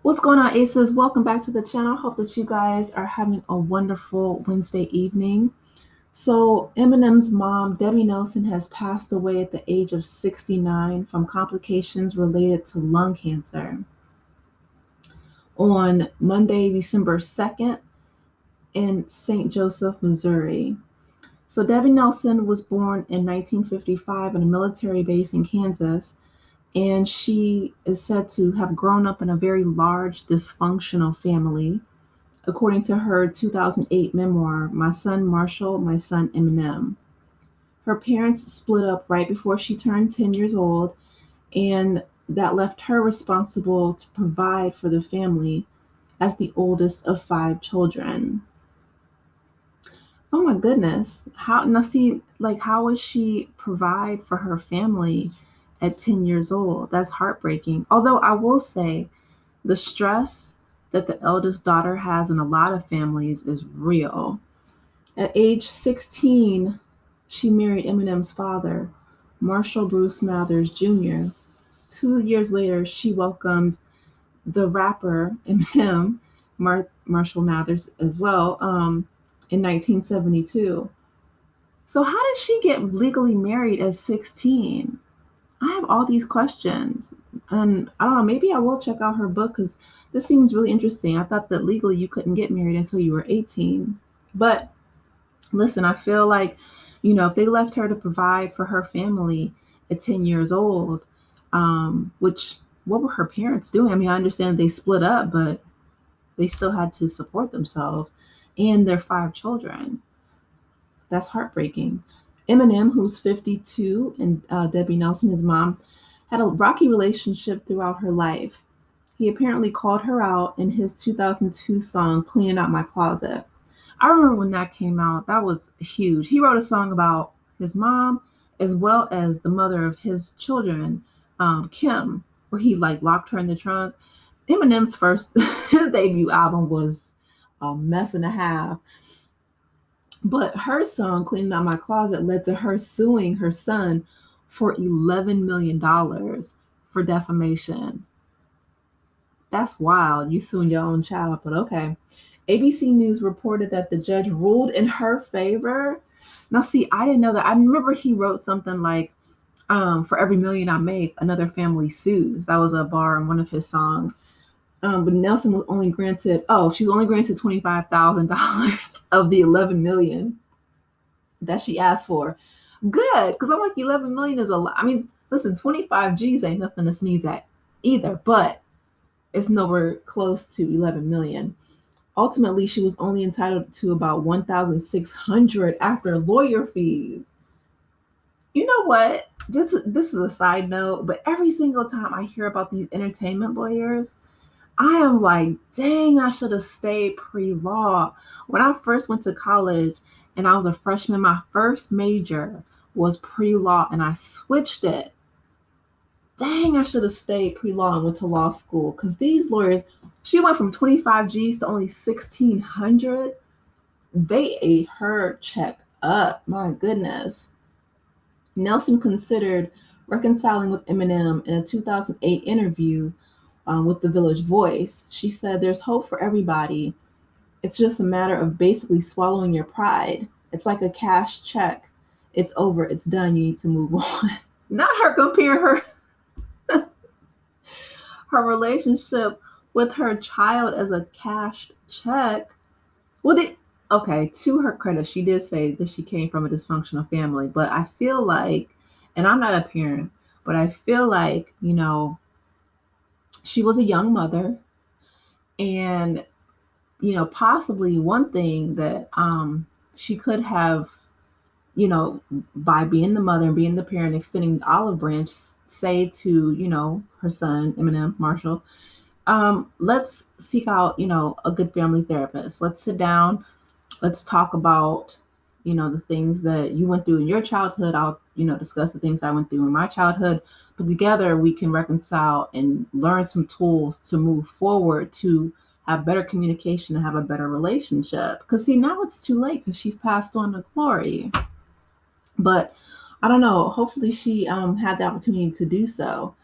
What's going on, Aces? Welcome back to the channel. Hope that you guys are having a wonderful Wednesday evening. So, Eminem's mom, Debbie Nelson, has passed away at the age of 69 from complications related to lung cancer on Monday, December 2nd, in St. Joseph, Missouri. So, Debbie Nelson was born in 1955 in a military base in Kansas, and she is said to have grown up in a very large, dysfunctional family. According to her 2008 memoir, My Son Marshall, My Son Eminem. Her parents split up right before she turned 10 years old, and that left her responsible to provide for the family as the oldest of five children. Oh my goodness. How would she provide for her family at 10 years old? That's heartbreaking. Although I will say the stress that the eldest daughter has in a lot of families is real. At age 16, she married Eminem's father, Marshall Bruce Mathers Jr. 2 years later, she welcomed the rapper Eminem, Marshall Mathers as well, in 1972. So, how did she get legally married at 16? I have all these questions. And I don't know, maybe I will check out her book because this seems really interesting. I thought that legally you couldn't get married until you were 18. But listen, I feel like, if they left her to provide for her family at 10 years old, which what were her parents doing? I mean, I understand they split up, but they still had to support themselves and their five children. That's heartbreaking. Eminem, who's 52, and Debbie Nelson, his mom, had a rocky relationship throughout her life. He apparently called her out in his 2002 song, Cleaning Out My Closet. I remember when that came out, that was huge. He wrote a song about his mom as well as the mother of his children, Kim, where he locked her in the trunk. Eminem's his debut album was a mess and a half. But her song, Cleaning Out My Closet, led to her suing her son for $11 million for defamation. That's wild. You suing your own child, but okay. ABC News reported that the judge ruled in her favor. Now, see, I didn't know that. I remember he wrote something like, for every million I make, another family sues. That was a bar in one of his songs. But Nelson was only granted, she was only granted $25,000 of the 11 million that she asked for. Good, because I'm like, 11 million is a lot. I mean, listen, 25 G's ain't nothing to sneeze at either, but it's nowhere close to 11 million. Ultimately, she was only entitled to about 1,600 after lawyer fees. You know what? This is a side note, but every single time I hear about these entertainment lawyers, I am like, dang, I should have stayed pre-law. When I first went to college and I was a freshman, my first major was pre-law and I switched it. Dang, I should have stayed pre-law and went to law school because these lawyers, she went from 25 G's to only 1,600. They ate her check up. My goodness. Nelson considered reconciling with Eminem in a 2008 interview with the Village Voice. She said, "There's hope for everybody. It's just a matter of basically swallowing your pride. It's like a cash check. It's over. It's done. You need to move on." Not her comparing her relationship with her child as a cashed check. Well, okay, to her credit, she did say that she came from a dysfunctional family, but I feel like, and I'm not a parent, but I feel like, she was a young mother, and possibly one thing that she could have, by being the mother and being the parent, extending the olive branch, say to, her son, Eminem, Marshall, let's seek out, a good family therapist. Let's sit down. Let's talk about, the things that you went through in your childhood. I'll, discuss the things I went through in my childhood. But together we can reconcile and learn some tools to move forward to have better communication and have a better relationship. Because see, now it's too late because she's passed on to glory. But I don't know. Hopefully she had the opportunity to do so.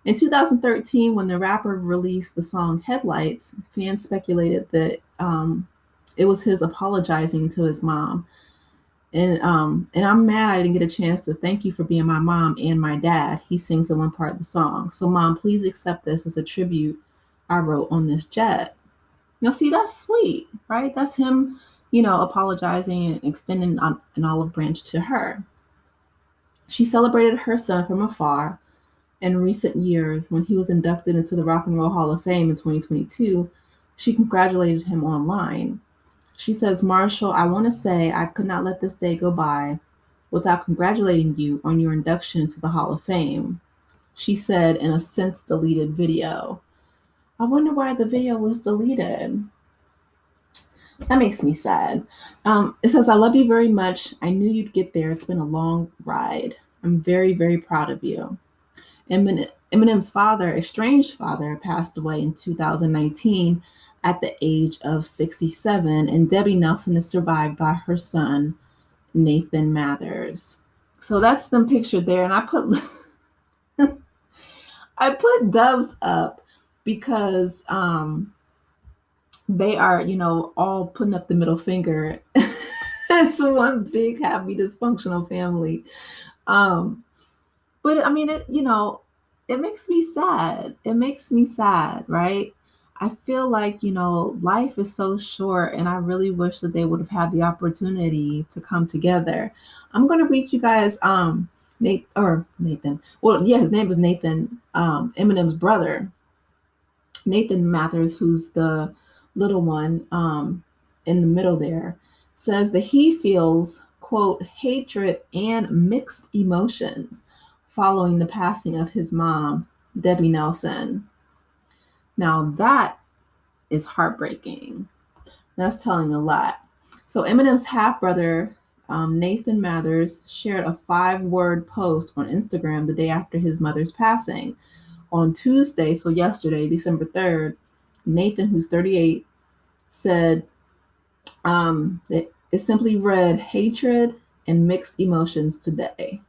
In 2013, when the rapper released the song Headlights, fans speculated that it was his apologizing to his mom. And I'm mad I didn't get a chance to thank you for being my mom and my dad. He sings in one part of the song. So, Mom, please accept this as a tribute I wrote on this jet. Now, see, that's sweet, right? That's him, apologizing and extending an olive branch to her. She celebrated her son from afar. In recent years, when he was inducted into the Rock and Roll Hall of Fame in 2022, she congratulated him online. She says, Marshall, I want to say I could not let this day go by without congratulating you on your induction into the Hall of Fame, she said in a since deleted video. I wonder why the video was deleted. That makes me sad. It says, I love you very much. I knew you'd get there. It's been a long ride. I'm very, very proud of you. Eminem's father, estranged father, passed away in 2019 at the age of 67, and Debbie Nelson is survived by her son, Nathan Mathers. So that's them pictured there, and I put I put doves up because they are, all putting up the middle finger. It's one big happy dysfunctional family. Um, But I mean, it makes me sad. It makes me sad, right? I feel like, life is so short, and I really wish that they would have had the opportunity to come together. I'm going to read you guys, Nathan. Well, yeah, his name is Nathan, Eminem's brother, Nathan Mathers, who's the little one in the middle there, says that he feels, quote, hatred and mixed emotions following the passing of his mom, Debbie Nelson. Now that is heartbreaking. That's telling a lot. So Eminem's half brother, Nathan Mathers, shared a 5-word post on Instagram the day after his mother's passing. On Tuesday, so yesterday, December 3rd, Nathan, who's 38, said it simply read hatred and mixed emotions today.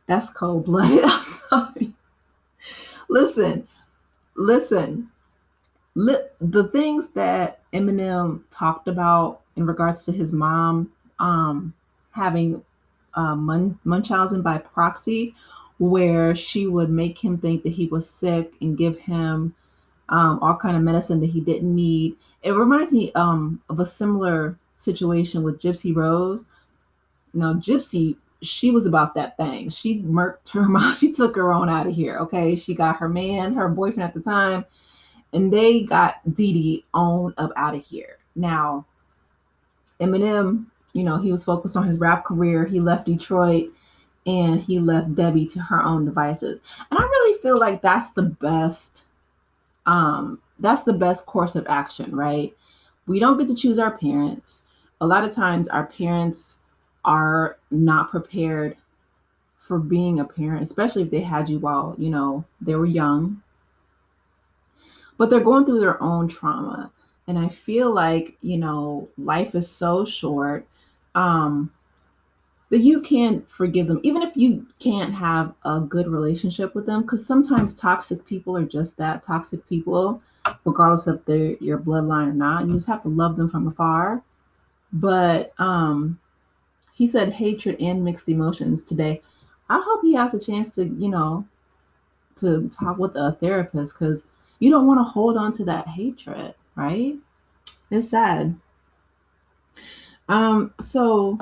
That's cold blooded. I'm sorry. Listen, listen. The things that Eminem talked about in regards to his mom having Munchausen by proxy, where she would make him think that he was sick and give him all kind of medicine that he didn't need. It reminds me of a similar situation with Gypsy Rose. Now, Gypsy, she was about that thing. She murked her mom. She took her on out of here. Okay, she got her man, her boyfriend at the time, and they got Dee Dee on up out of here. Now, Eminem, he was focused on his rap career. He left Detroit and he left Debbie to her own devices. And I really feel like that's the best course of action, right? We don't get to choose our parents. A lot of times our parents are not prepared for being a parent, especially if they had you while, they were young. But they're going through their own trauma. And I feel like, life is so short. That you can forgive them, even if you can't have a good relationship with them, because sometimes toxic people are just that, toxic people, regardless if they're your bloodline or not. You just have to love them from afar. But he said hatred and mixed emotions today. I hope he has a chance to, to talk with a therapist, because you don't want to hold on to that hatred, right? It's sad. So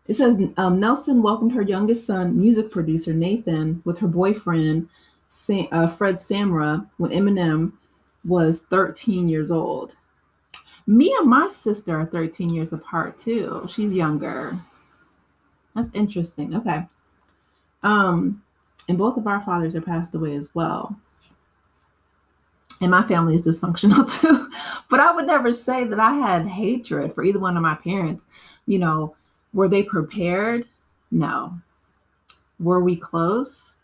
it says Nelson welcomed her youngest son, music producer Nathan, with her boyfriend, Fred Samra, when Eminem was 13 years old. Me and my sister are 13 years apart, too. She's younger. That's interesting. Okay. And both of our fathers are passed away as well. And my family is dysfunctional, too. But I would never say that I had hatred for either one of my parents. Were they prepared? No. Were we close?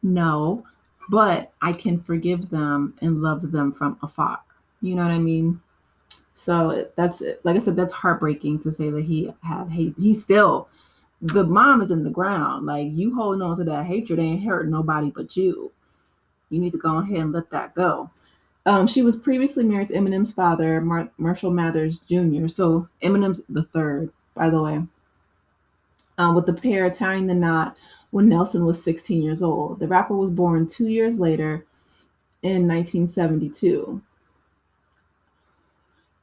No. But I can forgive them and love them from afar. You know what I mean? So that's it. Like I said, that's heartbreaking to say that he had hate. He still, the mom is in the ground. Like, you holding on to that hatred ain't hurting nobody but you. You need to go ahead and let that go. She was previously married to Eminem's father, Marshall Mathers Jr. So Eminem's the third, by the way, with the pair tying the knot when Nelson was 16 years old. The rapper was born 2 years later in 1972.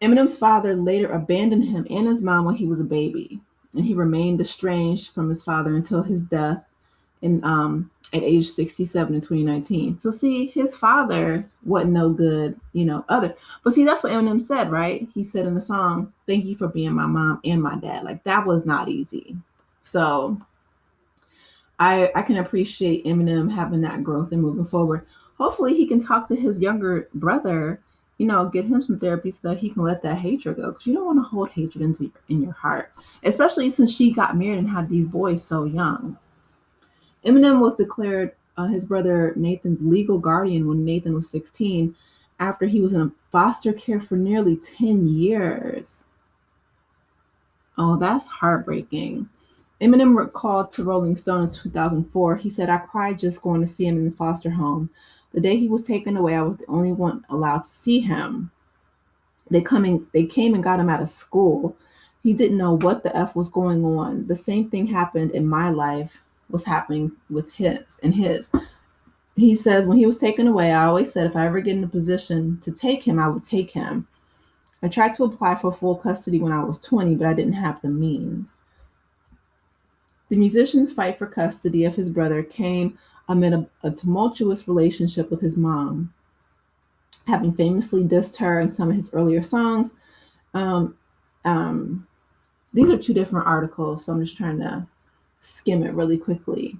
Eminem's father later abandoned him and his mom when he was a baby, and he remained estranged from his father until his death at age 67 in 2019. So see, his father wasn't no good, other. But see, that's what Eminem said, right? He said in the song, "Thank you for being my mom and my dad." Like, that was not easy. So I can appreciate Eminem having that growth and moving forward. Hopefully he can talk to his younger brother, get him some therapy so that he can let that hatred go. Because you don't want to hold hatred in your heart, especially since she got married and had these boys so young. Eminem was declared his brother Nathan's legal guardian when Nathan was 16, after he was in foster care for nearly 10 years. Oh, that's heartbreaking. Eminem recalled to Rolling Stone in 2004, he said, "I cried just going to see him in the foster home. The day he was taken away, I was the only one allowed to see him. They came and got him out of school. He didn't know what the F was going on. The same thing happened in my life was happening with his. He says, when he was taken away, I always said if I ever get in a position to take him, I would take him. I tried to apply for full custody when I was 20, but I didn't have the means." The musician's fight for custody of his brother came amid a tumultuous relationship with his mom, having famously dissed her in some of his earlier songs. Um, um, these are two different articles, so I'm just trying to skim it really quickly.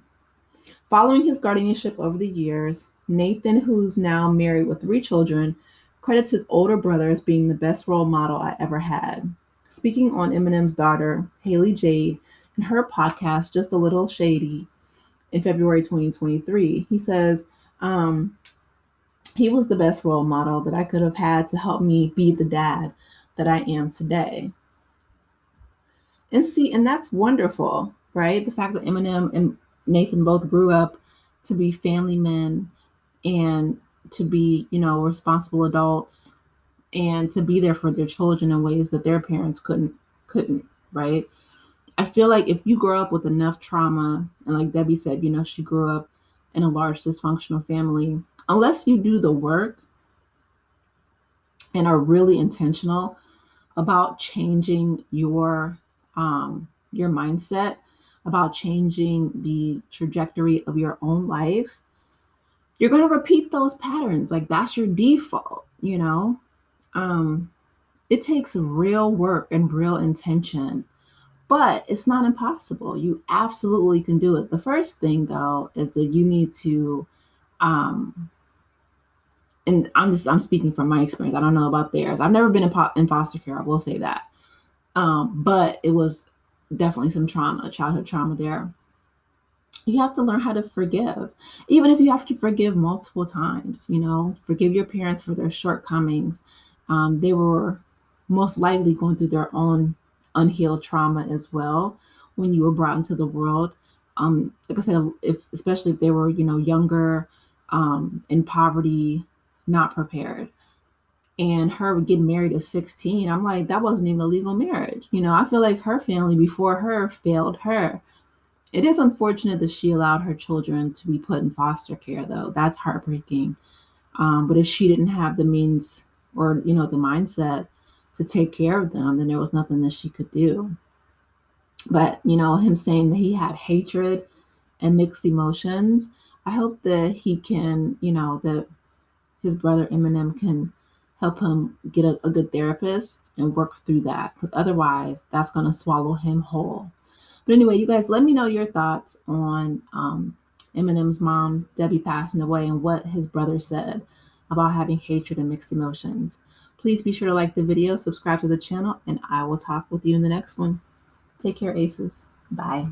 Following his guardianship over the years, Nathan, who's now married with 3 children, credits his older brother as being the best role model I ever had. Speaking on Eminem's daughter, Haley Jade, in her podcast, Just a Little Shady, in February 2023, he says, he was the best role model that I could have had to help me be the dad that I am today. And see, and that's wonderful, right? The fact that Eminem and Nathan both grew up to be family men and to be, responsible adults and to be there for their children in ways that their parents couldn't, right? I feel like if you grow up with enough trauma, and like Debbie said, she grew up in a large dysfunctional family, unless you do the work and are really intentional about changing your mindset, about changing the trajectory of your own life, you're going to repeat those patterns. Like, that's your default. It takes real work and real intention, but it's not impossible. You absolutely can do it. The first thing, though, is that you need to, and I'm speaking from my experience. I don't know about theirs. I've never been in foster care. I will say that. But it was definitely some trauma, childhood trauma there. You have to learn how to forgive, even if you have to forgive multiple times. Forgive your parents for their shortcomings. They were most likely going through their own unhealed trauma as well when you were brought into the world. Like I said, especially if they were, younger, in poverty, not prepared. And her getting married at 16, I'm like, that wasn't even a legal marriage. I feel like her family before her failed her. It is unfortunate that she allowed her children to be put in foster care, though. That's heartbreaking. But if she didn't have the means or, the mindset to take care of them, then there was nothing that she could do. But, him saying that he had hatred and mixed emotions, I hope that he can, that his brother Eminem can help him get a good therapist and work through that, because otherwise that's going to swallow him whole. But anyway, you guys, let me know your thoughts on Eminem's mom, Debbie, passing away, and what his brother said about having hatred and mixed emotions. Please be sure to like the video, subscribe to the channel, and I will talk with you in the next one. Take care, Aces. Bye.